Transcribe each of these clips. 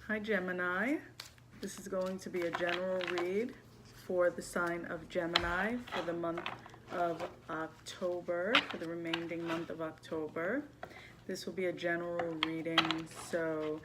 Hi Gemini, this is going to be a general read for the sign of Gemini for the month of October, for the remaining month of October. This will be a general reading, so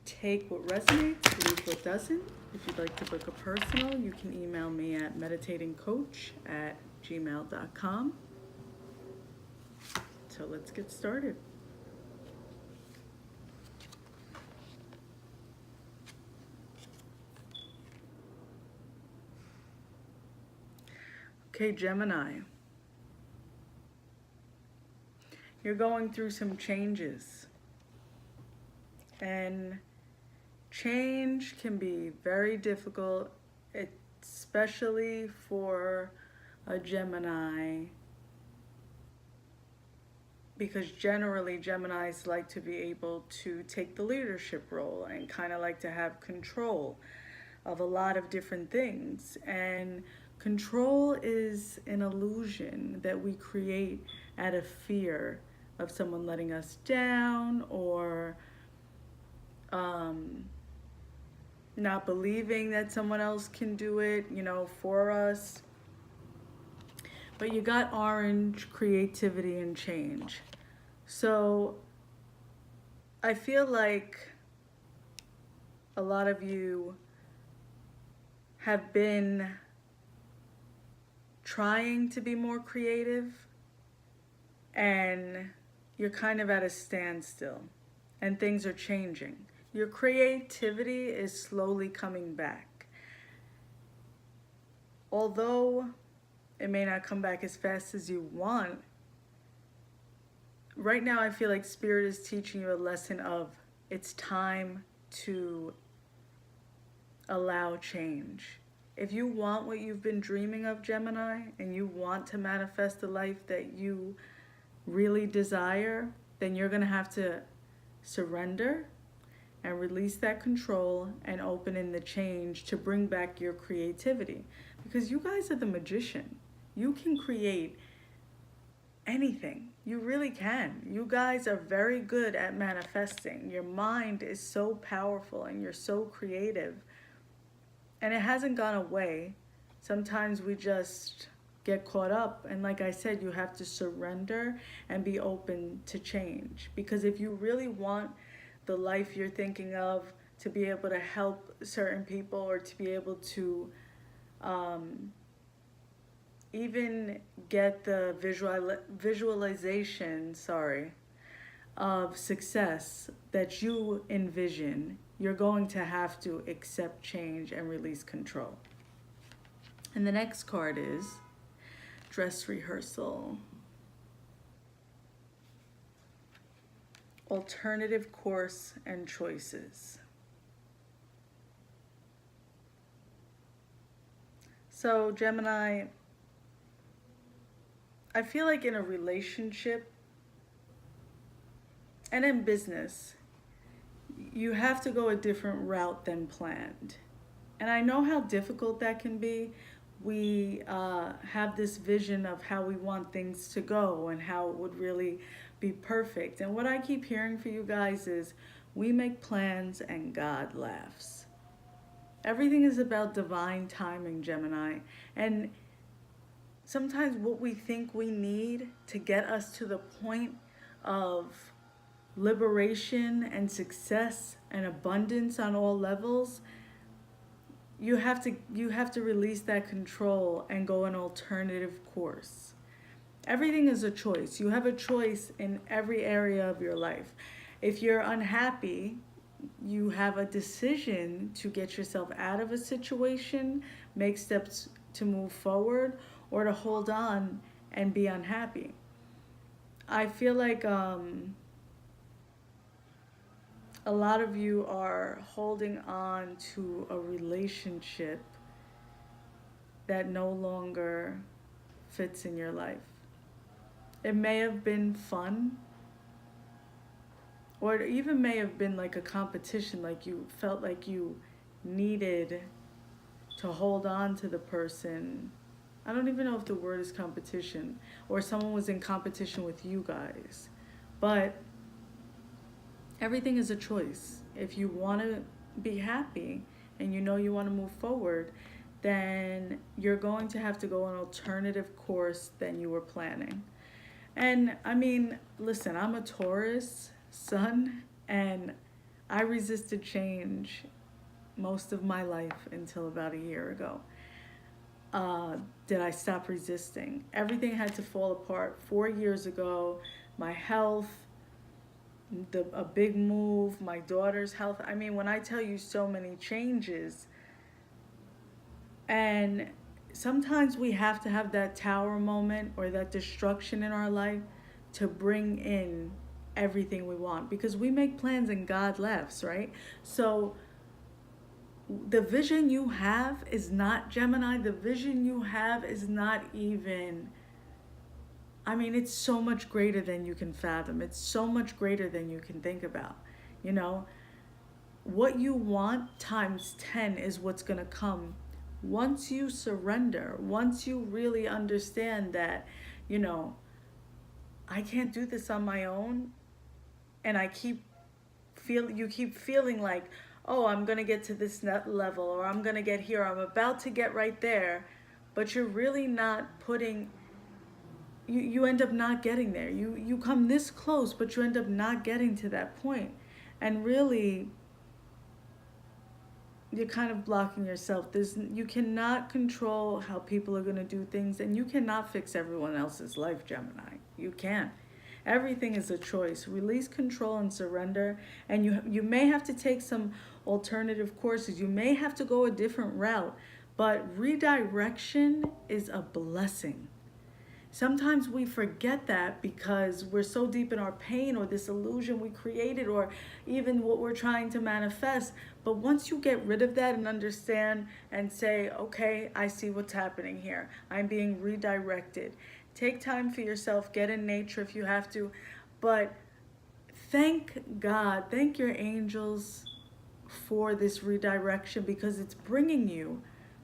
take what resonates, leave what doesn't. If you'd like to book a personal, you can email me at meditatingcoach@gmail.com. So let's get started. Okay, Gemini, you're going through some changes, and change can be very difficult, especially for a Gemini, because generally Geminis like to be able to take the leadership role and kind of like to have control of a lot of different things. And control is an illusion that we create out of fear of someone letting us down, or not believing that someone else can do it, for us. But you got orange, creativity and change. So I feel like a lot of you have been trying to be more creative, and you're kind of at a standstill, and things are changing. Your creativity is slowly coming back. Although it may not come back as fast as you want, right now I feel like Spirit is teaching you a lesson of it's time to allow change. If you want what you've been dreaming of, Gemini, and you want to manifest the life that you really desire, then you're going to have to surrender and release that control and open in the change to bring back your creativity. Because you guys are the magician. You can create anything. You really can. You guys are very good at manifesting. Your mind is so powerful and you're so creative. And it hasn't gone away. Sometimes we just get caught up. And like I said, you have to surrender and be open to change. Because if you really want the life you're thinking of, to be able to help certain people, or to be able to even get the visualization of success that you envision, you're going to have to accept change and release control. And the next card is dress rehearsal. Alternative course and choices. So Gemini, I feel like in a relationship and in business, you have to go a different route than planned. And I know how difficult that can be. We have this vision of how we want things to go and how it would really be perfect. And what I keep hearing for you guys is, we make plans and God laughs. Everything is about divine timing, Gemini. And sometimes what we think we need to get us to the point of liberation and success and abundance on all levels, you have to release that control and go an alternative course. Everything is a choice. You have a choice in every area of your life. If you're unhappy, you have a decision to get yourself out of a situation, make steps to move forward, or to hold on and be unhappy. I feel like a lot of you are holding on to a relationship that no longer fits in your life. It may have been fun, or it even may have been like a competition, like you felt like you needed to hold on to the person. I don't even know if the word is competition, or someone was in competition with you guys. But everything is a choice. If you want to be happy and you know you want to move forward, then you're going to have to go an alternative course than you were planning. And I mean, listen, I'm a Taurus sun, and I resisted change most of my life until about a year ago. Did I stop resisting? Everything had to fall apart 4 years ago. My health, a big move, my daughter's health. I mean, when I tell you so many changes, and sometimes we have to have that tower moment or that destruction in our life to bring in everything we want, because we make plans and God laughs, right? So the vision you have is not, Gemini, the vision you have is not even, I mean, it's so much greater than you can fathom. It's so much greater than you can think about. You know, what you want times 10 is what's going to come. Once you surrender, once you really understand that, you know, I can't do this on my own, and you keep feeling like, oh, I'm going to get to this level, or I'm going to get here, I'm about to get right there, but you're really not putting, you end up not getting there. You come this close, but you end up not getting to that point. And really, you're kind of blocking yourself. You cannot control how people are going to do things, and you cannot fix everyone else's life, Gemini. You can't. Everything is a choice. Release control and surrender. And you may have to take some alternative courses. You may have to go a different route. But redirection is a blessing. Sometimes we forget that because we're so deep in our pain or this illusion we created, or even what we're trying to manifest. But once you get rid of that and understand and say, okay, I see what's happening here. I'm being redirected. Take time for yourself. Get in nature if you have to. But thank God, thank your angels for this redirection, because it's bringing you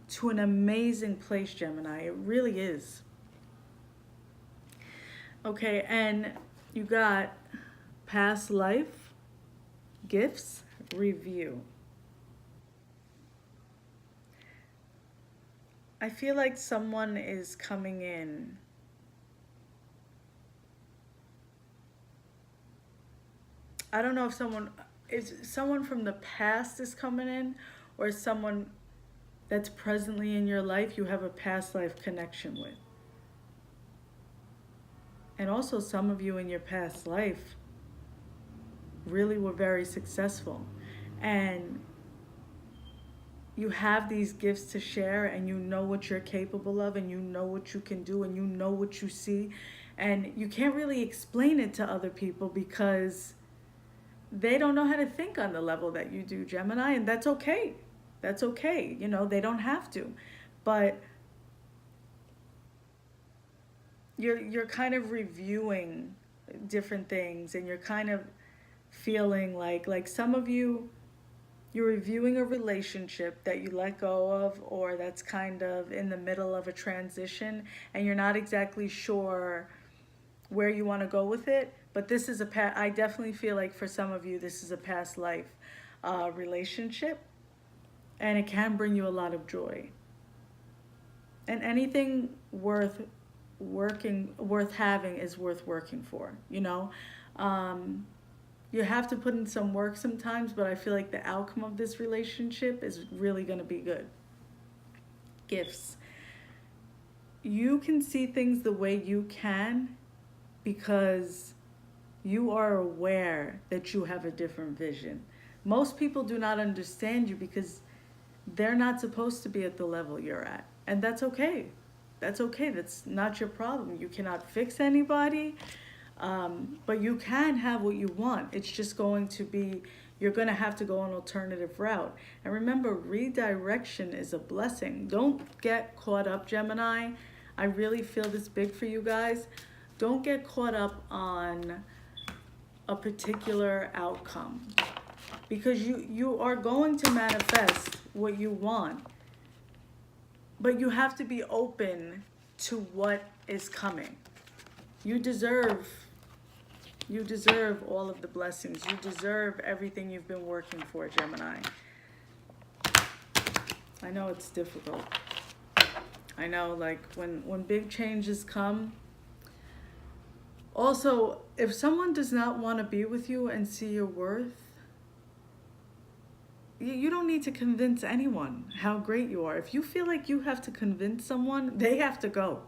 to an amazing place, Gemini. It really is. Okay, and you got past life, gifts, review. I feel like someone is coming in. I don't know if someone from the past is coming in, or someone that's presently in your life you have a past life connection with. And also, some of you in your past life really were very successful. And you have these gifts to share, and you know what you're capable of, and you know what you can do, and you know what you see. And you can't really explain it to other people because they don't know how to think on the level that you do, Gemini. And that's okay. That's okay. You know, they don't have to. But you're kind of reviewing different things, and you're kind of feeling like some of you, you're reviewing a relationship that you let go of, or that's kind of in the middle of a transition, and you're not exactly sure where you want to go with it. But this is I definitely feel like for some of you this is a past life relationship, and it can bring you a lot of joy. And anything worth having is worth working for, you know. You have to put in some work sometimes, but I feel like the outcome of this relationship is really going to be good. Gifts. You can see things the way you can because you are aware that you have a different vision. Most people do not understand you because they're not supposed to be at the level you're at. And that's okay. That's okay. That's not your problem. You cannot fix anybody, but you can have what you want. It's just going to be, you're going to have to go an alternative route. And remember, redirection is a blessing. Don't get caught up, Gemini. I really feel this big for you guys. Don't get caught up on a particular outcome, because you are going to manifest what you want. But you have to be open to what is coming. You deserve all of the blessings. You deserve everything you've been working for, Gemini. I know it's difficult. I know, like, when big changes come. Also, if someone does not want to be with you and see your worth, you don't need to convince anyone how great you are. If you feel like you have to convince someone, they have to go.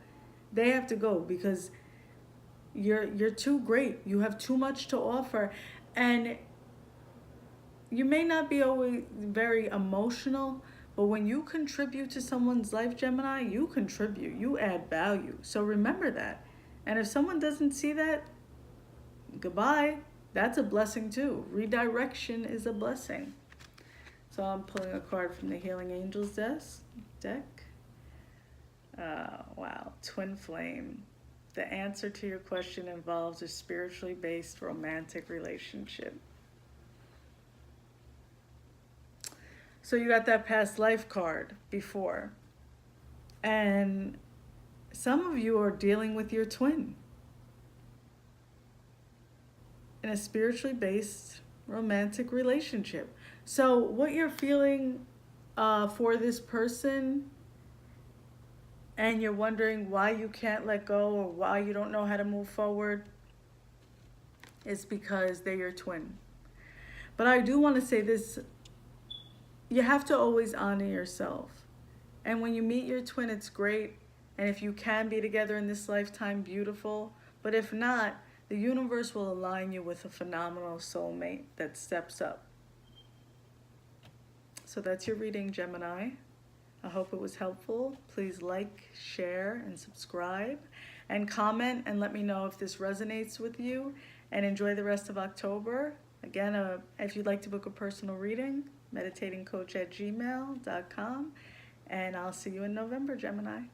They have to go because you're too great. You have too much to offer. And you may not be always very emotional, but when you contribute to someone's life, Gemini, you contribute. You add value. So remember that. And if someone doesn't see that, goodbye. That's a blessing too. Redirection is a blessing. So I'm pulling a card from the Healing Angels deck. Wow, Twin Flame. The answer to your question involves a spiritually based romantic relationship. So you got that past life card before. And some of you are dealing with your twin in a spiritually based romantic relationship. So what you're feeling for this person, and you're wondering why you can't let go or why you don't know how to move forward, is because they're your twin. But I do want to say this, you have to always honor yourself. And when you meet your twin, it's great. And if you can be together in this lifetime, beautiful. But if not, the universe will align you with a phenomenal soulmate that steps up. So that's your reading, Gemini. I hope it was helpful. Please like, share, and subscribe. And comment and let me know if this resonates with you. And enjoy the rest of October. Again, if you'd like to book a personal reading, meditatingcoach@gmail.com. And I'll see you in November, Gemini.